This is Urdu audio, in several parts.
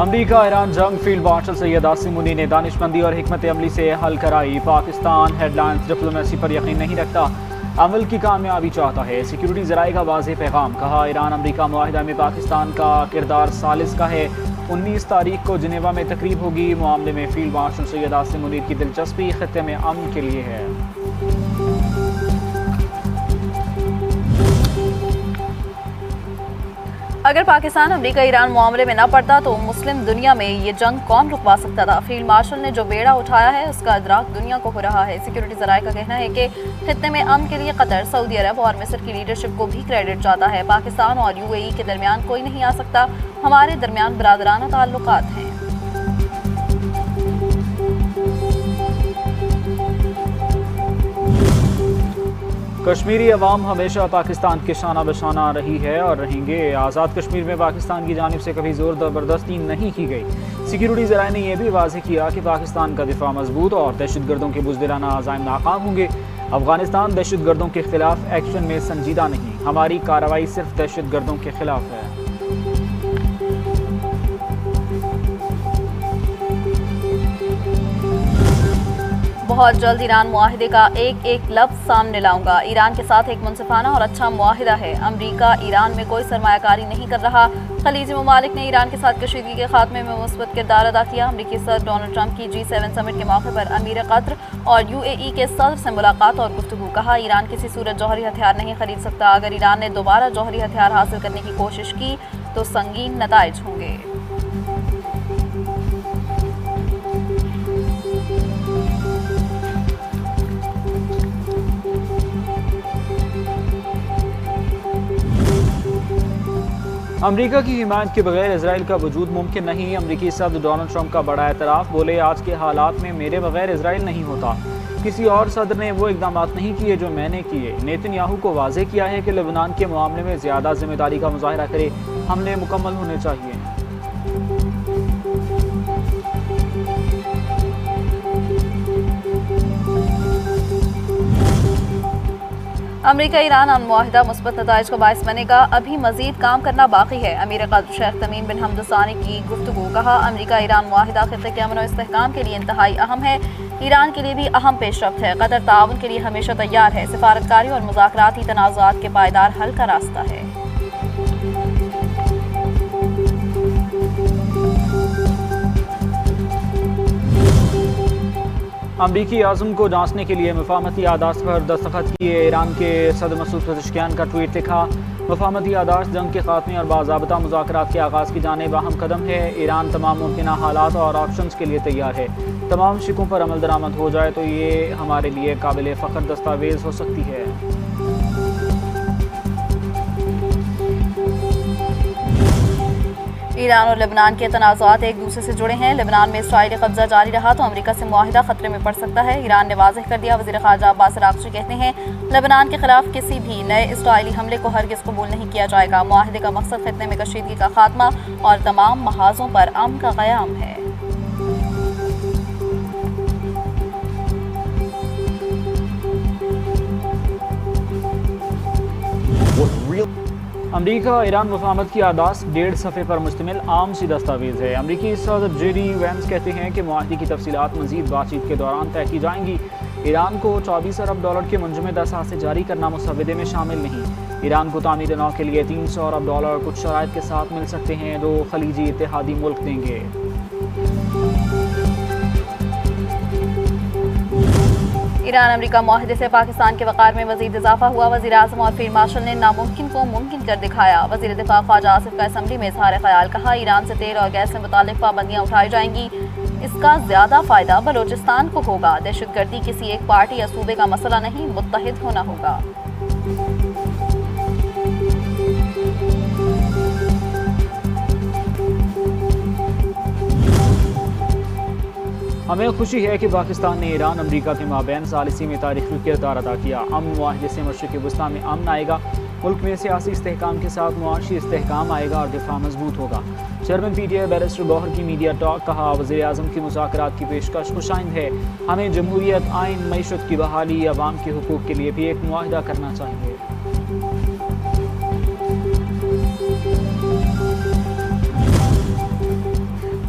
امریکہ ایران جنگ فیلڈ مارشل سید عاصم منی نے دانشمندی اور حکمت عملی سے حل کرائی۔ پاکستان ہیڈ لائنز ڈپلومیسی پر یقین نہیں رکھتا، عمل کی کامیابی چاہتا ہے۔ سیکیورٹی ذرائع کا واضح پیغام، کہا ایران امریکہ معاہدہ میں پاکستان کا کردار ثالث کا ہے۔ 19 تاریخ کو جنیوا میں تقریب ہوگی۔ معاملے میں فیلڈ مارشل سید عاصم منیر کی دلچسپی خطے میں امن کے لیے ہے۔ اگر پاکستان امریکہ ایران معاملے میں نہ پڑتا تو مسلم دنیا میں یہ جنگ کون رکوا سکتا تھا؟ فیلڈ مارشل نے جو بیڑا اٹھایا ہے اس کا ادراک دنیا کو ہو رہا ہے۔ سیکیورٹی ذرائع کا کہنا ہے کہ خطے میں امن کے لیے قطر، سعودی عرب اور مصر کی لیڈرشپ کو بھی کریڈٹ جاتا ہے۔ پاکستان اور UAE کے درمیان کوئی نہیں آ سکتا، ہمارے درمیان برادرانہ تعلقات ہیں۔ کشمیری عوام ہمیشہ پاکستان کے شانہ بشانہ رہی ہے اور رہیں گے۔ آزاد کشمیر میں پاکستان کی جانب سے کبھی زور زبردستی نہیں کی گئی۔ سیکیورٹی ذرائع نے یہ بھی واضح کیا کہ پاکستان کا دفاع مضبوط اور دہشت گردوں کے بزدلانہ عزائم ناکام ہوں گے۔ افغانستان دہشت گردوں کے خلاف ایکشن میں سنجیدہ نہیں، ہماری کارروائی صرف دہشت گردوں کے خلاف ہے۔ بہت جلد ایران معاہدے کا ایک ایک لفظ سامنے لاؤں گا۔ ایران کے ساتھ ایک منصفانہ اور اچھا معاہدہ ہے۔ امریکہ ایران میں کوئی سرمایہ کاری نہیں کر رہا۔ خلیجی ممالک نے ایران کے ساتھ کشیدگی کے خاتمے میں مثبت کردار ادا کیا۔ امریکی صدر ڈونلڈ ٹرمپ کی G7 سمٹ کے موقع پر امیر قطر اور UAE کے صدر سے ملاقات اور گفتگو، کہا ایران کسی صورت جوہری ہتھیار نہیں خرید سکتا۔ اگر ایران نے دوبارہ جوہری ہتھیار حاصل کرنے کی کوشش کی تو سنگین نتائج ہوں گے۔ امریکہ کی حمایت کے بغیر اسرائیل کا وجود ممکن نہیں۔ امریکی صدر ڈونلڈ ٹرمپ کا بڑا اعتراف، بولے آج کے حالات میں میرے بغیر اسرائیل نہیں ہوتا۔ کسی اور صدر نے وہ اقدامات نہیں کیے جو میں نے کیے۔ نیتن یاہو کو واضح کیا ہے کہ لبنان کے معاملے میں زیادہ ذمہ داری کا مظاہرہ کرے، حملے مکمل ہونے چاہیے۔ امریکہ ایران معاہدہ مثبت نتائج کا باعث بنے گا، ابھی مزید کام کرنا باقی ہے۔ امیر قطر شیخ تمیم بن حمد ثانی کی گفتگو، کہا امریکہ ایران معاہدہ خطے کے امن و استحکام کے لیے انتہائی اہم ہے، ایران کے لیے بھی اہم پیش رفت ہے۔ قطر تعاون کے لیے ہمیشہ تیار ہے، سفارتکاری اور مذاکراتی تنازعات کے پائیدار حل کا راستہ ہے۔ امریکی عزم کو جانچنے کے لیے مفاہمتی یادداشت پر دستخط کیے۔ ایران کے صدر مسعود پزشکیان کا ٹویٹ لکھا، مفاہمتی یادداشت جنگ کے خاتمے اور باضابطہ مذاکرات کے آغاز کی جانب اہم قدم ہے۔ ایران تمام ممکنہ حالات اور آپشنز کے لیے تیار ہے۔ تمام شکوں پر عمل درآمد ہو جائے تو یہ ہمارے لیے قابل فخر دستاویز ہو سکتی ہے۔ ایران اور لبنان کے تنازعات ایک دوسرے سے جڑے ہیں۔ لبنان میں اسرائیلی قبضہ جاری رہا تو امریکہ سے معاہدہ خطرے میں پڑ سکتا ہے، ایران نے واضح کر دیا۔ وزیر خارجہ عباس عراقچی کہتے ہیں لبنان کے خلاف کسی بھی نئے اسرائیلی حملے کو ہرگز قبول نہیں کیا جائے گا۔ معاہدے کا مقصد خطے میں کشیدگی کا خاتمہ اور تمام محاذوں پر امن کا قیام ہے۔ امریکہ ایران مفاہمت کی یادداشت 1.5 صفحے پر مشتمل عام سی دستاویز ہے۔ امریکی صدر JD وینس کہتے ہیں کہ معاہدے کی تفصیلات مزید بات چیت کے دوران طے کی جائیں گی۔ ایران کو $24 ارب کے منجمد اثاثے جاری کرنا مسودے میں شامل نہیں۔ ایران کو تعمیر نو کے لیے $300 ارب کچھ شرائط کے ساتھ مل سکتے ہیں جو خلیجی اتحادی ملک دیں گے۔ ایران امریکہ معاہدے سے پاکستان کے وقار میں مزید اضافہ ہوا، وزیر اعظم اور فیلڈ مارشل نے ناممکن کو ممکن کر دکھایا۔ وزیر دفاع خواجہ آصف کا اسمبلی میں اظہار خیال، کہا ایران سے تیل اور گیس سے متعلق پابندیاں اٹھائی جائیں گی، اس کا زیادہ فائدہ بلوچستان کو ہوگا۔ دہشت گردی کسی ایک پارٹی یا صوبے کا مسئلہ نہیں، متحد ہونا ہوگا۔ ہمیں خوشی ہے کہ پاکستان نے ایران امریکہ کے مابین ثالثی میں تاریخی کردار ادا کیا۔ امن معاہدے سے مشرق وسطیٰ میں امن آئے گا، ملک میں سیاسی استحکام کے ساتھ معاشی استحکام آئے گا اور دفاع مضبوط ہوگا۔ چیئرمین PTI بیرسٹر گوہر کی میڈیا ٹاک، کہا وزیر اعظم کی مذاکرات کی پیشکش خوشائند ہے، ہمیں جمہوریت، آئین، معیشت کی بحالی، عوام کے حقوق کے لیے بھی ایک معاہدہ کرنا چاہیے۔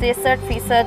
63%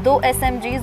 2 SMGs,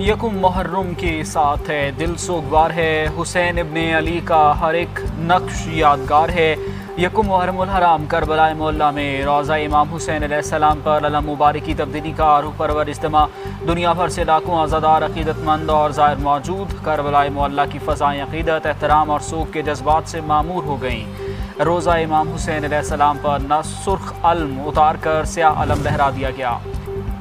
یکم محرم کے ساتھ ہے، دل سوگوار ہے، حسین ابن علی کا ہر ایک نقش یادگار ہے۔ یکم محرم الحرام کربلا معلیٰ میں روضہ امام حسین علیہ السلام پر علم مبارک کی تبدیلی کا روح پرور اجتماع، دنیا بھر سے لاکھوں عزادار عقیدت مند اور زائر موجود۔ کربلا معلیٰ کی فضائیں عقیدت، احترام اور سوگ کے جذبات سے معمور ہو گئیں۔ روضہ امام حسین علیہ السلام پر نہ سرخ علم اتار کر سیاہ علم لہرا دیا گیا۔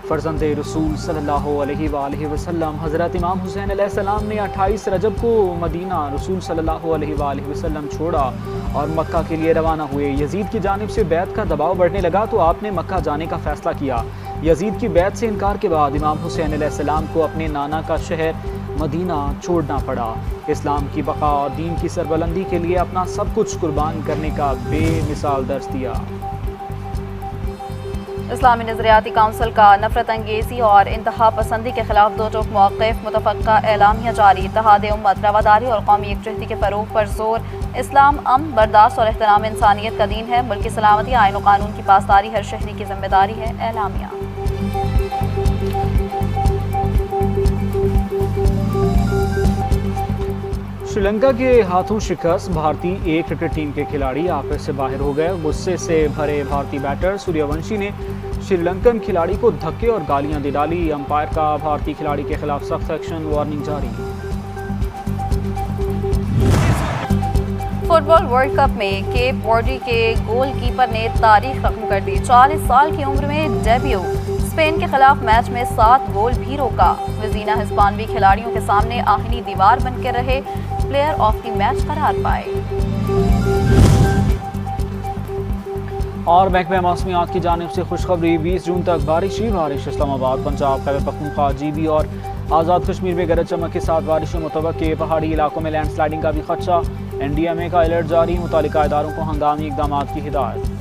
فرزند رسول صلی اللہ علیہ وآلہ وسلم حضرت امام حسین علیہ السلام نے 28 رجب کو مدینہ رسول صلی اللہ علیہ وآلہ وسلم چھوڑا اور مکہ کے لیے روانہ ہوئے۔ یزید کی جانب سے بیعت کا دباؤ بڑھنے لگا تو آپ نے مکہ جانے کا فیصلہ کیا۔ یزید کی بیعت سے انکار کے بعد امام حسین علیہ السلام کو اپنے نانا کا شہر مدینہ چھوڑنا پڑا۔ اسلام کی بقا اور دین کی سربلندی کے لیے اپنا سب کچھ قربان کرنے کا بے مثال درس دیا۔ اسلامی نظریاتی کونسل کا نفرت انگیزی اور انتہا پسندی کے خلاف دو ٹوک موقف متفقہ اعلامیہ جاری۔ اتحاد امت، رواداری اور قومی یکجہتی کے فروغ پر زور۔ اسلام امن، برداشت اور احترام انسانیت کا دین ہے۔ ملک کی سلامتی، آئین و قانون کی پاسداری ہر شہری کی ذمہ داری ہے۔ اعلامیہ۔ سری لنکا کے ہاتھوں شکست، بھارتی ایک کرکٹ ٹیم کے کھلاڑی آپس سے باہر ہو گئے۔ غصے سے بھرے بھارتی بیٹر سوریہ ونشی نے سری لنکن کھلاڑی کو دھکے اور گالیاں دے ڈالی۔ امپائر کا بھارتی کھلاڑی کے خلاف سخت ایکشن، وارننگ جاری۔ فٹ بال ورلڈ کپ میں کیپ ورڈی کے گول کیپر نے تاریخ رقم کر دی۔ 40 سال کی عمر میں ڈیبیو، اسپین کے خلاف میچ میں 7 گول بھی روکا۔ وزینہ ہسپانوی کھلاڑیوں کے سامنے آہنی دیوار بن کے رہے، پلیئر آف دی میچ قرار پائے۔ اور محکمہ موسمیات کی جانب سے خوشخبری، 20 جون تک بارش ہی بارش۔ اسلام آباد، پنجاب، خیبر پختونخوا، جی بی اور آزاد کشمیر میں گرج چمک کے ساتھ بارشیں متوقع۔ پہاڑی علاقوں میں لینڈ سلائڈنگ کا بھی خدشہ۔ این ڈی ایم اے کا الرٹ جاری، متعلقہ اداروں کو ہنگامی اقدامات کی ہدایت۔